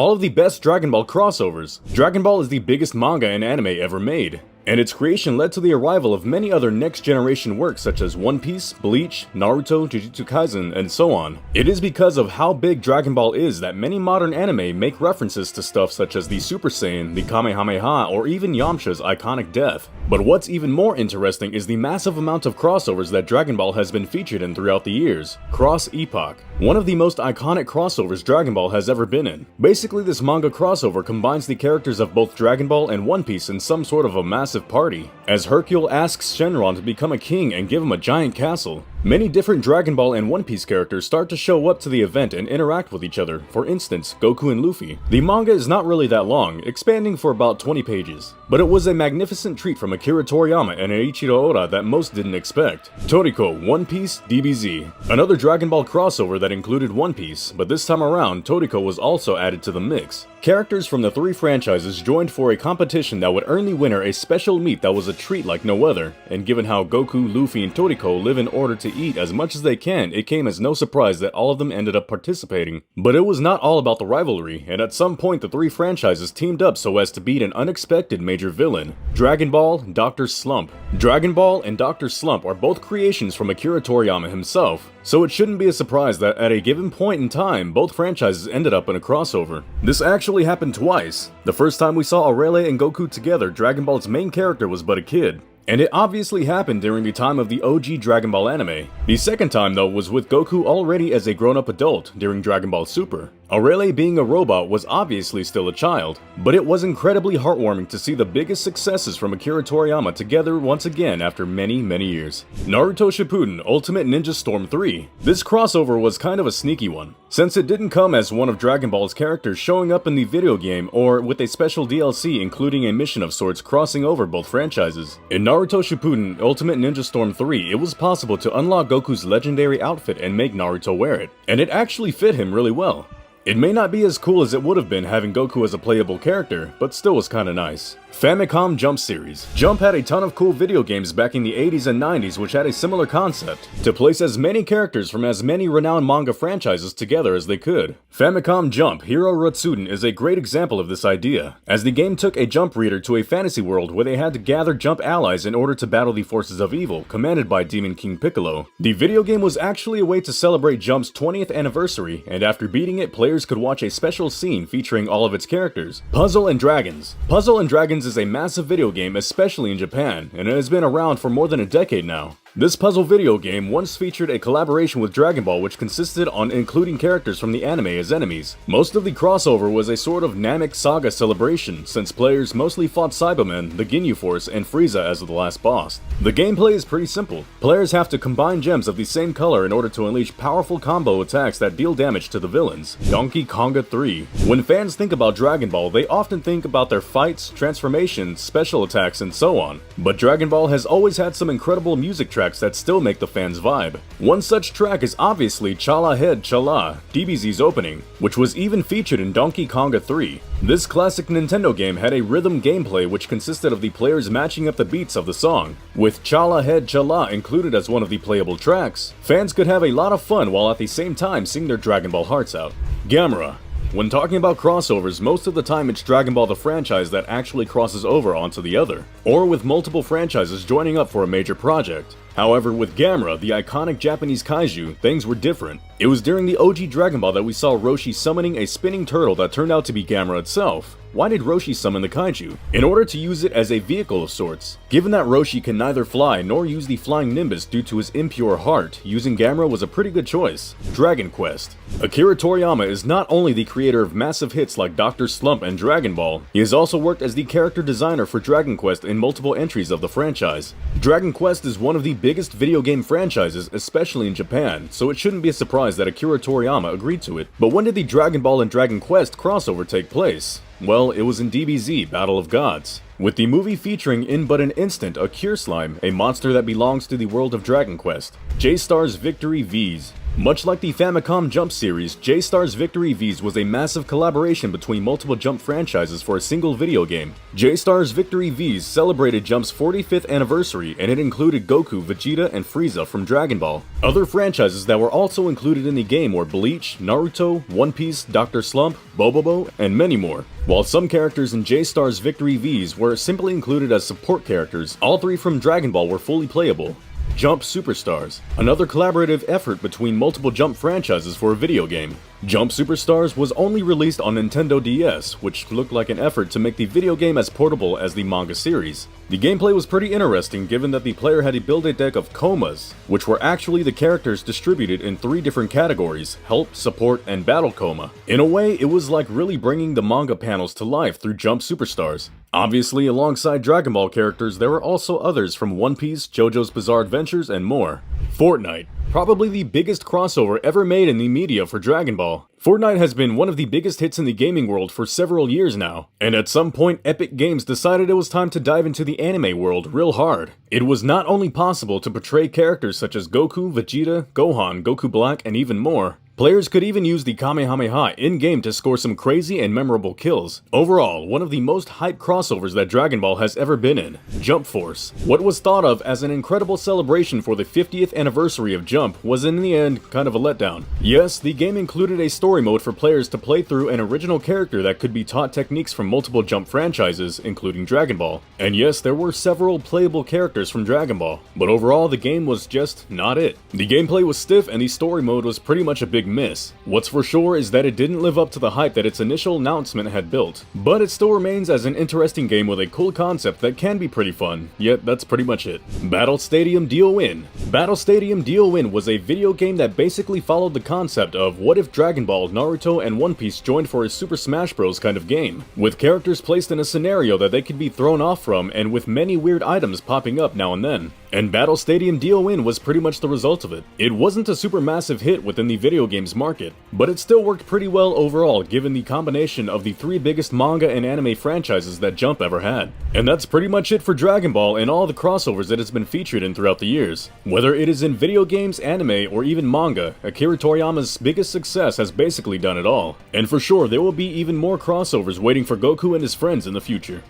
all of the best Dragon Ball crossovers. Dragon Ball is the biggest manga and anime ever made, and its creation led to the arrival of many other next-generation works such as One Piece, Bleach, Naruto, Jujutsu Kaisen, and so on. It is because of how big Dragon Ball is that many modern anime make references to stuff such as the Super Saiyan, the Kamehameha, or even Yamcha's iconic death. But what's even more interesting is the massive amount of crossovers that Dragon Ball has been featured in throughout the years. Cross-epoch. One of the most iconic crossovers Dragon Ball has ever been in. Basically, this manga crossover combines the characters of both Dragon Ball and One Piece in some sort of a massive party, as Hercule asks Shenron to become a king and give him a giant castle. Many different Dragon Ball and One Piece characters start to show up to the event and interact with each other, for instance, Goku and Luffy. The manga is not really that long, expanding for about 20 pages, but it was a magnificent treat from Akira Toriyama and Eiichiro Oda that most didn't expect. Toriko, One Piece, DBZ. Another Dragon Ball crossover that included One Piece, but this time around, Toriko was also added to the mix. Characters from the three franchises joined for a competition that would earn the winner a special meat that was a treat like no other, and given how Goku, Luffy, and Toriko live in order to eat as much as they can, it came as no surprise that all of them ended up participating. But it was not all about the rivalry, and at some point the three franchises teamed up so as to beat an unexpected major villain. Dragon Ball, Dr. Slump. Dragon Ball and Dr. Slump are both creations from Akira Toriyama himself, so it shouldn't be a surprise that at a given point in time, both franchises ended up in a crossover. This actually happened twice. The first time we saw Aurelia and Goku together, Dragon Ball's main character was but a kid. And it obviously happened during the time of the OG Dragon Ball anime. The second time though was with Goku already as a grown-up adult during Dragon Ball Super. Aurelia being a robot was obviously still a child, but it was incredibly heartwarming to see the biggest successes from Akira Toriyama together once again after many years. Naruto Shippuden Ultimate Ninja Storm 3. This crossover was kind of a sneaky one, since it didn't come as one of Dragon Ball's characters showing up in the video game or with a special DLC including a mission of sorts crossing over both franchises. In Naruto Shippuden Ultimate Ninja Storm 3, it was possible to unlock Goku's legendary outfit and make Naruto wear it, and it actually fit him really well. It may not be as cool as it would have been having Goku as a playable character, but still was kinda nice. Famicom Jump series. Jump had a ton of cool video games back in the 80s and 90s which had a similar concept, to place as many characters from as many renowned manga franchises together as they could. Famicom Jump Hero Ratsuden is a great example of this idea, as the game took a Jump reader to a fantasy world where they had to gather Jump allies in order to battle the forces of evil, commanded by Demon King Piccolo. The video game was actually a way to celebrate Jump's 20th anniversary, and after beating it, players could watch a special scene featuring all of its characters. Puzzle and Dragons. Puzzle and Dragons is a massive video game, especially in Japan, and it has been around for more than a decade now. This puzzle video game once featured a collaboration with Dragon Ball which consisted on including characters from the anime as enemies. Most of the crossover was a sort of Namek Saga celebration, since players mostly fought Cybermen, the Ginyu Force, and Frieza as the last boss. The gameplay is pretty simple. Players have to combine gems of the same color in order to unleash powerful combo attacks that deal damage to the villains. Donkey Konga 3. When fans think about Dragon Ball, they often think about their fights, transformations, special attacks, and so on. But Dragon Ball has always had some incredible music tracks that still make the fans vibe. One such track is obviously Chala Head Chala, DBZ's opening, which was even featured in Donkey Konga 3. This classic Nintendo game had a rhythm gameplay which consisted of the players matching up the beats of the song. With Chala Head Chala included as one of the playable tracks, fans could have a lot of fun while at the same time sing their Dragon Ball hearts out. Gamera. When talking about crossovers, most of the time it's Dragon Ball the franchise that actually crosses over onto the other, or with multiple franchises joining up for a major project. However, with Gamera, the iconic Japanese kaiju, things were different. It was during the OG Dragon Ball that we saw Roshi summoning a spinning turtle that turned out to be Gamera itself. Why did Roshi summon the kaiju? In order to use it as a vehicle of sorts. Given that Roshi can neither fly nor use the flying Nimbus due to his impure heart, using Gamera was a pretty good choice. Dragon Quest. Akira Toriyama is not only the creator of massive hits like Dr. Slump and Dragon Ball, he has also worked as the character designer for Dragon Quest in multiple entries of the franchise. Dragon Quest is one of the biggest video game franchises, especially in Japan, so it shouldn't be a surprise that Akira Toriyama agreed to it. But when did the Dragon Ball and Dragon Quest crossover take place? Well, it was in DBZ Battle of Gods, with the movie featuring in but an instant a Cure Slime, a monster that belongs to the world of Dragon Quest. J-Star's Victory Vs. Much like the Famicom Jump series, J-Star's Victory Vs was a massive collaboration between multiple Jump franchises for a single video game. J-Star's Victory Vs celebrated Jump's 45th anniversary, and it included Goku, Vegeta, and Frieza from Dragon Ball. Other franchises that were also included in the game were Bleach, Naruto, One Piece, Dr. Slump, Bobobo, and many more. While some characters in J-Star's Victory Vs were simply included as support characters, all three from Dragon Ball were fully playable. Jump Superstars, another collaborative effort between multiple Jump franchises for a video game. Jump Superstars was only released on Nintendo DS, which looked like an effort to make the video game as portable as the manga series. The gameplay was pretty interesting given that the player had to build a deck of komas, which were actually the characters distributed in 3 different categories: help, support, and battle koma. In a way, it was like really bringing the manga panels to life through Jump Superstars. Obviously, alongside Dragon Ball characters, there were also others from One Piece, JoJo's Bizarre Adventures, and more. Fortnite. Probably the biggest crossover ever made in the media for Dragon Ball. Fortnite has been one of the biggest hits in the gaming world for several years now, and at some point Epic Games decided it was time to dive into the anime world real hard. It was not only possible to portray characters such as Goku, Vegeta, Gohan, Goku Black, and even more. Players could even use the Kamehameha in-game to score some crazy and memorable kills. Overall, one of the most hyped crossovers that Dragon Ball has ever been in. Jump Force. What was thought of as an incredible celebration for the 50th anniversary of Jump was in the end kind of a letdown. Yes, the game included a story mode for players to play through an original character that could be taught techniques from multiple Jump franchises, including Dragon Ball. And yes, there were several playable characters from Dragon Ball, but overall the game was just not it. The gameplay was stiff and the story mode was pretty much a big miss. What's for sure is that it didn't live up to the hype that its initial announcement had built, but it still remains as an interesting game with a cool concept that can be pretty fun, yet that's pretty much it. Battle Stadium DON. Battle Stadium DON was a video game that basically followed the concept of what if Dragon Ball, Naruto, and One Piece joined for a Super Smash Bros. Kind of game, with characters placed in a scenario that they could be thrown off from and with many weird items popping up now and then. And Battle Stadium DON was pretty much the result of it. It wasn't a super massive hit within the video games market, but it still worked pretty well overall given the combination of the 3 biggest manga and anime franchises that Jump ever had. And that's pretty much it for Dragon Ball and all the crossovers it has been featured in throughout the years. Whether it is in video games, anime, or even manga, Akira Toriyama's biggest success has basically done it all. And for sure, there will be even more crossovers waiting for Goku and his friends in the future.